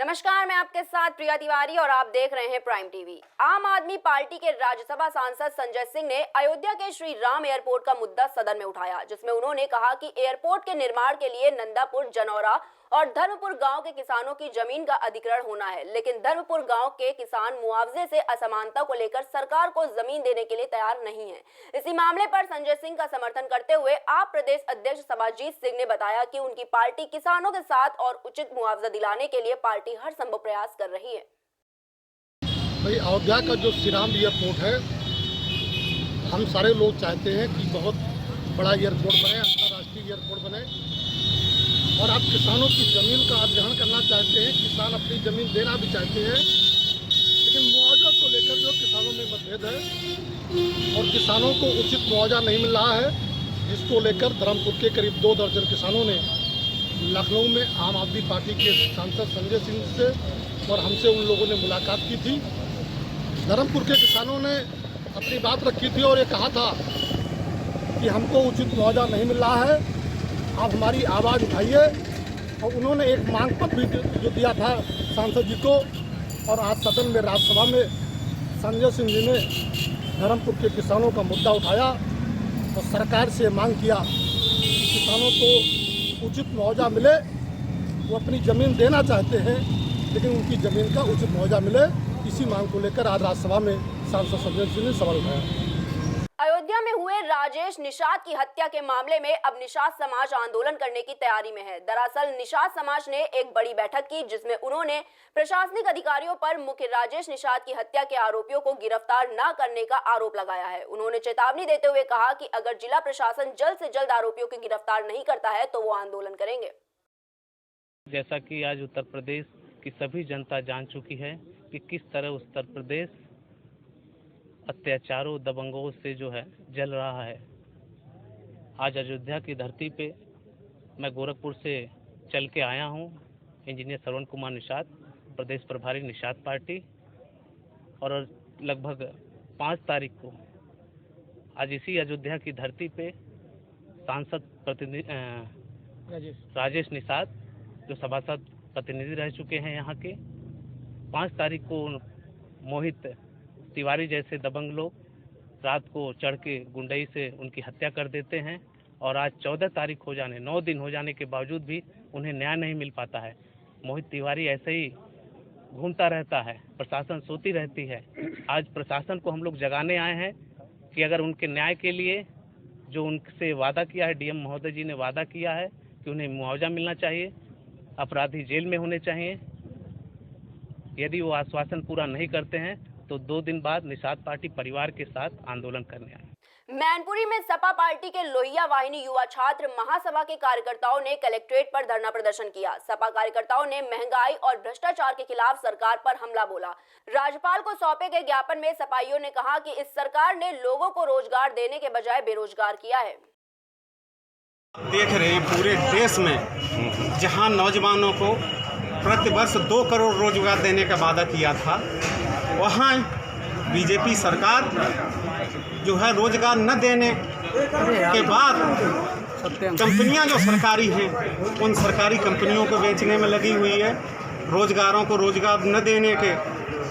नमस्कार, मैं आपके साथ प्रिया तिवारी और आप देख रहे हैं प्राइम टीवी। आम आदमी पार्टी के राज्यसभा सांसद संजय सिंह ने अयोध्या के श्री राम एयरपोर्ट का मुद्दा सदन में उठाया, जिसमें उन्होंने कहा कि एयरपोर्ट के निर्माण के लिए नंदापुर, जनौरा और धर्मपुर गांव के किसानों की जमीन का अधिग्रहण होना है, लेकिन धर्मपुर गांव के किसान मुआवजे से असमानता को लेकर सरकार को जमीन देने के लिए तैयार नहीं है। इसी मामले पर संजय सिंह का समर्थन करते हुए आप प्रदेश अध्यक्ष सबाजीत सिंह ने बताया कि उनकी पार्टी किसानों के साथ और उचित मुआवजा दिलाने के लिए पार्टी हर संभव प्रयास कर रही है। भाई, अयोध्या का जो श्री राम एयरपोर्ट है, हम सारे लोग चाहते हैं कि बहुत बड़ा एयरपोर्ट बने, अंतर्राष्ट्रीय एयरपोर्ट बने और आप किसानों की ज़मीन का अधिग्रहण करना चाहते हैं। किसान अपनी ज़मीन देना भी चाहते हैं, लेकिन मुआवजा को लेकर जो किसानों में मतभेद है और किसानों को उचित मुआवजा नहीं मिल रहा है, जिसको लेकर धर्मपुर के करीब 2 दर्जन किसानों ने लखनऊ में आम आदमी पार्टी के सांसद संजय सिंह से और हमसे उन लोगों ने मुलाकात की थी। धर्मपुर के किसानों ने अपनी बात रखी थी और ये कहा था कि हमको उचित मुआवजा नहीं मिल रहा है, आप हमारी आवाज़ उठाइए। और उन्होंने एक मांग पत्र भी जो दिया था सांसद जी को, और आज सदन में राज्यसभा में संजय सिंह जी ने धर्मपुर के किसानों का मुद्दा उठाया और सरकार से मांग किया कि किसानों को उचित मुआवजा मिले। वो अपनी ज़मीन देना चाहते हैं, लेकिन उनकी ज़मीन का उचित मुआवजा मिले। इसी मांग को लेकर आज राज्यसभा में सांसद संजय सिंह ने सवाल उठाया। अयोध्या में हुए राजेश निषाद की हत्या के मामले में अब निषाद समाज आंदोलन करने की तैयारी में है। दरअसल निषाद समाज ने एक बड़ी बैठक की, जिसमें उन्होंने प्रशासनिक अधिकारियों पर मुख्य राजेश निषाद की हत्या के आरोपियों को गिरफ्तार न करने का आरोप लगाया है। उन्होंने चेतावनी देते हुए कहा कि अगर जिला प्रशासन जल्द से जल्द आरोपियों को गिरफ्तार नहीं करता है तो वो आंदोलन करेंगे। जैसा कि आज उत्तर प्रदेश की सभी जनता जान चुकी है कि किस तरह उत्तर प्रदेश अत्याचारों, दबंगों से जो है जल रहा है। आज अयोध्या की धरती पे मैं गोरखपुर से चल के आया हूँ। इंजीनियर श्रवण कुमार निषाद, प्रदेश प्रभारी निषाद पार्टी, और लगभग 5 तारीख को आज इसी अयोध्या की धरती पे सांसद प्रतिनिधि राजेश निषाद, जो सभासद प्रतिनिधि रह चुके हैं यहाँ के, 5 तारीख को मोहित तिवारी जैसे दबंग लोग रात को चढ़ के गुंडई से उनकी हत्या कर देते हैं। और आज 14 तारीख हो जाने, 9 दिन हो जाने के बावजूद भी उन्हें न्याय नहीं मिल पाता है। मोहित तिवारी ऐसे ही घूमता रहता है, प्रशासन सोती रहती है। आज प्रशासन को हम लोग जगाने आए हैं कि अगर उनके न्याय के लिए जो उनसे वादा किया है, डीएम महोदय जी ने वादा किया है कि उन्हें मुआवजा मिलना चाहिए, अपराधी जेल में होने चाहिए। यदि वो आश्वासन पूरा नहीं करते हैं तो 2 दिन बाद निषाद पार्टी परिवार के साथ आंदोलन करने आए। मैनपुरी में सपा पार्टी के लोहिया वाहिनी युवा छात्र महासभा के कार्यकर्ताओं ने कलेक्ट्रेट पर धरना प्रदर्शन किया। सपा कार्यकर्ताओं ने महंगाई और भ्रष्टाचार के खिलाफ सरकार पर हमला बोला। राज्यपाल को सौंपे गए ज्ञापन में सपाइयों ने कहा कि इस सरकार ने लोगों को रोजगार देने के बजाय बेरोजगार किया है। देख रहे हैं पूरे देश में जहां नौजवानों को प्रति वर्ष 2 करोड़ रोजगार देने का वादा किया था, वहाँ बीजेपी सरकार जो है रोजगार न देने के बाद कंपनियां जो सरकारी हैं उन सरकारी कंपनियों को बेचने में लगी हुई है। रोजगारों को रोजगार न देने के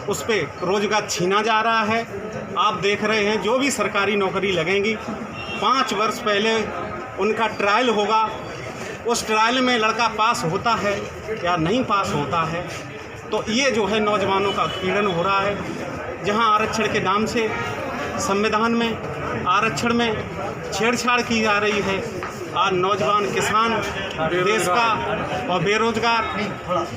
उस पे रोजगार छीना जा रहा है। आप देख रहे हैं जो भी सरकारी नौकरी लगेंगी, 5 वर्ष पहले उनका ट्रायल होगा, उस ट्रायल में लड़का पास होता है या नहीं पास होता है। तो ये जो है नौजवानों का उत्पीड़न हो रहा है। जहां आरक्षण के नाम से संविधान में आरक्षण में छेड़छाड़ की जा रही है। आज नौजवान, किसान, देश का और बेरोजगार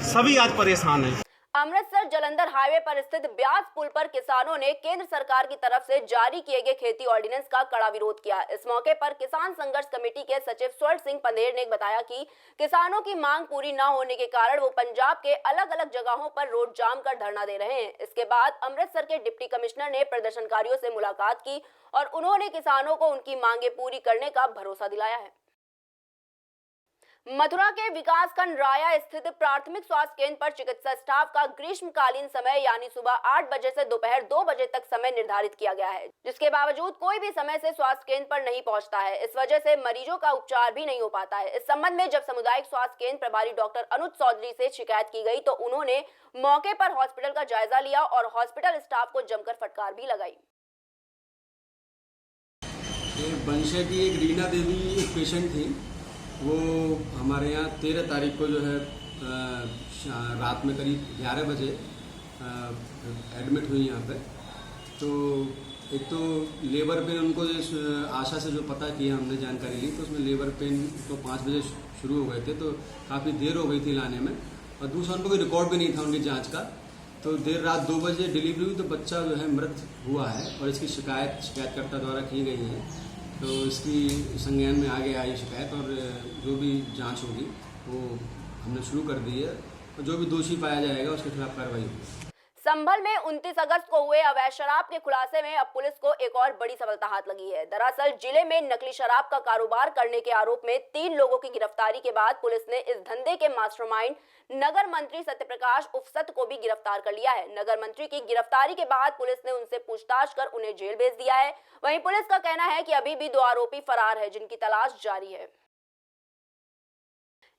सभी आज परेशान हैं। अमृतसर जलंधर हाईवे पर स्थित ब्यास पुल पर किसानों ने केंद्र सरकार की तरफ से जारी किए गए खेती ऑर्डिनेंस का कड़ा विरोध किया। इस मौके पर किसान संघर्ष कमेटी के सचिव स्वर्ण सिंह पंधेर ने बताया कि किसानों की मांग पूरी न होने के कारण वो पंजाब के अलग अलग जगहों पर रोड जाम कर धरना दे रहे हैं। इसके बाद अमृतसर के डिप्टी कमिश्नर ने प्रदर्शनकारियों से मुलाकात की और उन्होंने किसानों को उनकी मांगे पूरी करने का भरोसा दिलाया है। मथुरा के विकासखंड राया स्थित प्राथमिक स्वास्थ्य केंद्र पर चिकित्सा स्टाफ का ग्रीष्मकालीन समय यानी सुबह 8 बजे से दोपहर 2 बजे तक समय निर्धारित किया गया है, जिसके बावजूद कोई भी समय से स्वास्थ्य केंद्र पर नहीं पहुंचता है। इस वजह से मरीजों का उपचार भी नहीं हो पाता है। इस संबंध में जब सामुदायिक स्वास्थ्य केंद्र प्रभारी डॉक्टर अनुज चौधरी से शिकायत की गई तो उन्होंने मौके पर हॉस्पिटल का जायजा लिया और हॉस्पिटल स्टाफ को जमकर फटकार भी लगाई। बंशा की एक रीना देवी एक पेशेंट थी, वो हमारे यहाँ 13 तारीख को जो है रात में करीब 11 बजे एडमिट हुई यहाँ पे। तो एक तो लेबर पेन उनको आशा से जो पता किया हमने जानकारी ली तो उसमें लेबर पेन तो 5 बजे शुरू हो गए थे, तो काफ़ी देर हो गई थी लाने में, और दूसरा उनको कोई रिकॉर्ड भी नहीं था उनकी जांच का। तो देर रात 2 बजे डिलीवरी हुई तो बच्चा जो है मृत हुआ है और इसकी शिकायतकर्ता द्वारा की गई है। तो इसकी संज्ञान में आगे आई शिकायत और जो भी जांच होगी वो हमने शुरू कर दी है और जो भी दोषी पाया जाएगा उसके खिलाफ कार्रवाई होगी। संभल में 29 अगस्त को हुए अवैध शराब के खुलासे में अब पुलिस को एक और बड़ी सफलता हाथ लगी है। दरअसल जिले में नकली शराब का कारोबार करने के आरोप में 3 लोगों की गिरफ्तारी के बाद पुलिस ने इस धंधे के मास्टरमाइंड नगर मंत्री सत्यप्रकाश उफसत को भी गिरफ्तार कर लिया है। नगर मंत्री की गिरफ्तारी के बाद पुलिस ने उनसे पूछताछ कर उन्हें जेल भेज दिया है। वहीं पुलिस का कहना है कि अभी भी 2 आरोपी फरार है, जिनकी तलाश जारी है।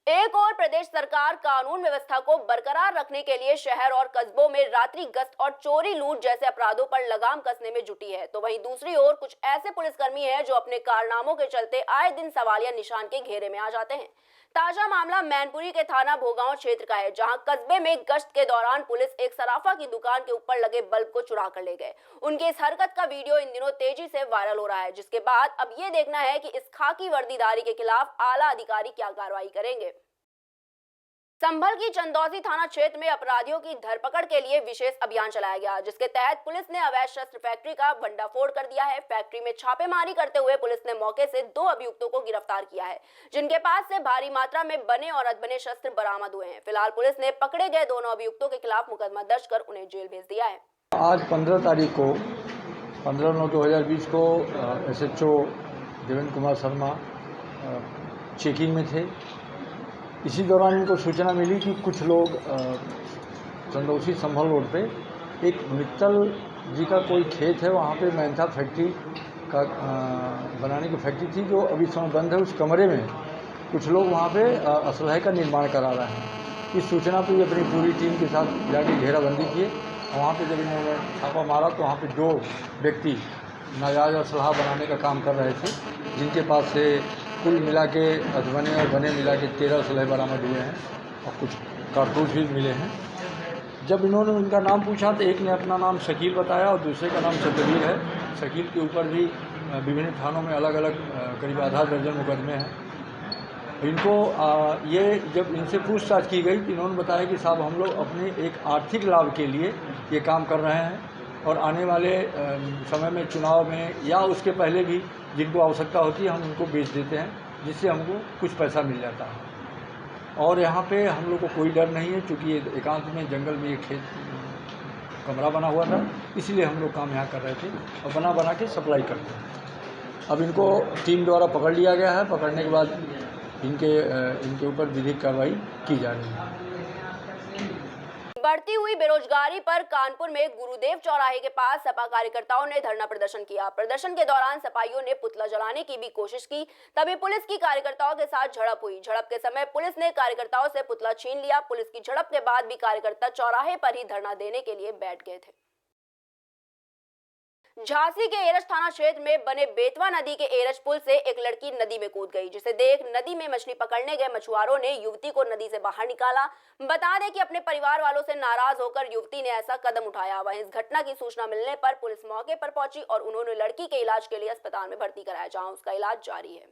एक और प्रदेश सरकार कानून व्यवस्था को बरकरार रखने के लिए शहर और कस्बों में रात्रि गश्त और चोरी लूट जैसे अपराधों पर लगाम कसने में जुटी है, तो वहीं दूसरी ओर कुछ ऐसे पुलिसकर्मी हैं जो अपने कारनामों के चलते आए दिन सवालिया निशान के घेरे में आ जाते हैं। ताजा मामला मैनपुरी के थाना भोगांव क्षेत्र का है, जहां कस्बे में गश्त के दौरान पुलिस एक सराफा की दुकान के ऊपर लगे बल्ब को चुरा कर ले गए। उनकी इस हरकत का वीडियो इन दिनों तेजी से वायरल हो रहा है, जिसके बाद अब ये देखना है कि इस खाकी वर्दीधारी के खिलाफ आला अधिकारी क्या कार्रवाई करेंगे। संभल की चंदौसी थाना क्षेत्र में अपराधियों की धरपकड़ के लिए विशेष अभियान चलाया गया, जिसके तहत पुलिस ने अवैध शस्त्र फैक्ट्री का भंडाफोड़ कर दिया है। फैक्ट्री में छापेमारी करते हुए पुलिस ने मौके से 2 अभियुक्तों को गिरफ्तार किया है, जिनके पास से भारी मात्रा में बने और अधबने शस्त्र बरामद हुए हैं। फिलहाल पुलिस ने पकड़े गए दोनों अभियुक्तों के खिलाफ मुकदमा दर्ज कर उन्हें जेल भेज दिया है। आज 15 तारीख को 15/9/2020 को SHO देवेंद्र कुमार शर्मा चेकिंग में थे। इसी दौरान इनको सूचना मिली कि कुछ लोग चंदौसी संभल रोड पे एक मित्तल जी का कोई खेत है, वहाँ पे मेंथा फैक्ट्री का बनाने की फैक्ट्री थी जो अभी समय बंद है। उस कमरे में कुछ लोग वहाँ पे असलहे का निर्माण करा रहे हैं। इस सूचना पर अपनी पूरी टीम के साथ जाके घेराबंदी किए। वहाँ पे जब इन्होंने छापा मारा तो वहाँ पे 2 व्यक्ति नाजायज़ असलहा बनाने का काम कर रहे थे, जिनके पास से कुल मिला के अधबने और बने मिला के 13 असलहे बरामद हुए हैं और कुछ कारतूस भी मिले हैं। जब इन्होंने उनका नाम पूछा तो एक ने अपना नाम शकील बताया और दूसरे का नाम चतुर्वीर है। शकील के ऊपर भी विभिन्न थानों में अलग अलग करीब आधा दर्जन मुकदमे हैं। इनको ये जब इनसे पूछताछ की गई तो इन्होंने बताया कि साहब हम लोग अपने एक आर्थिक लाभ के लिए ये काम कर रहे हैं और आने वाले समय में चुनाव में या उसके पहले भी जिनको आवश्यकता होती है हम उनको बेच देते हैं, जिससे हमको कुछ पैसा मिल जाता है। और यहाँ पे हम लोग को कोई डर नहीं है, क्योंकि ये एकांत में जंगल में एक खेत कमरा बना हुआ था, इसलिए हम लोग काम यहाँ कर रहे थे और बना के सप्लाई करते हैं। अब इनको टीम द्वारा पकड़ लिया गया है। पकड़ने के बाद इनके ऊपर विधिक कार्रवाई की जा रही है। बढ़ती हुई बेरोजगारी पर कानपुर में गुरुदेव चौराहे के पास सपा कार्यकर्ताओं ने धरना प्रदर्शन किया। प्रदर्शन के दौरान सपाइयों ने पुतला जलाने की भी कोशिश की, तभी पुलिस की कार्यकर्ताओं के साथ झड़प हुई। झड़प के समय पुलिस ने कार्यकर्ताओं से पुतला छीन लिया। पुलिस की झड़प के बाद भी कार्यकर्ता चौराहे पर ही धरना देने के लिए बैठ गए थे। झांसी के एरच थाना क्षेत्र में बने बेतवा नदी के एरच पुल से एक लड़की नदी में कूद गई, जिसे देख नदी में मछली पकड़ने गए मछुआरों ने युवती को नदी से बाहर निकाला। बता दें कि अपने परिवार वालों से नाराज होकर युवती ने ऐसा कदम उठाया। वहीं इस घटना की सूचना मिलने पर पुलिस मौके पर पहुंची और उन्होंने लड़की के इलाज के लिए अस्पताल में भर्ती कराया, जहां उसका इलाज जारी है।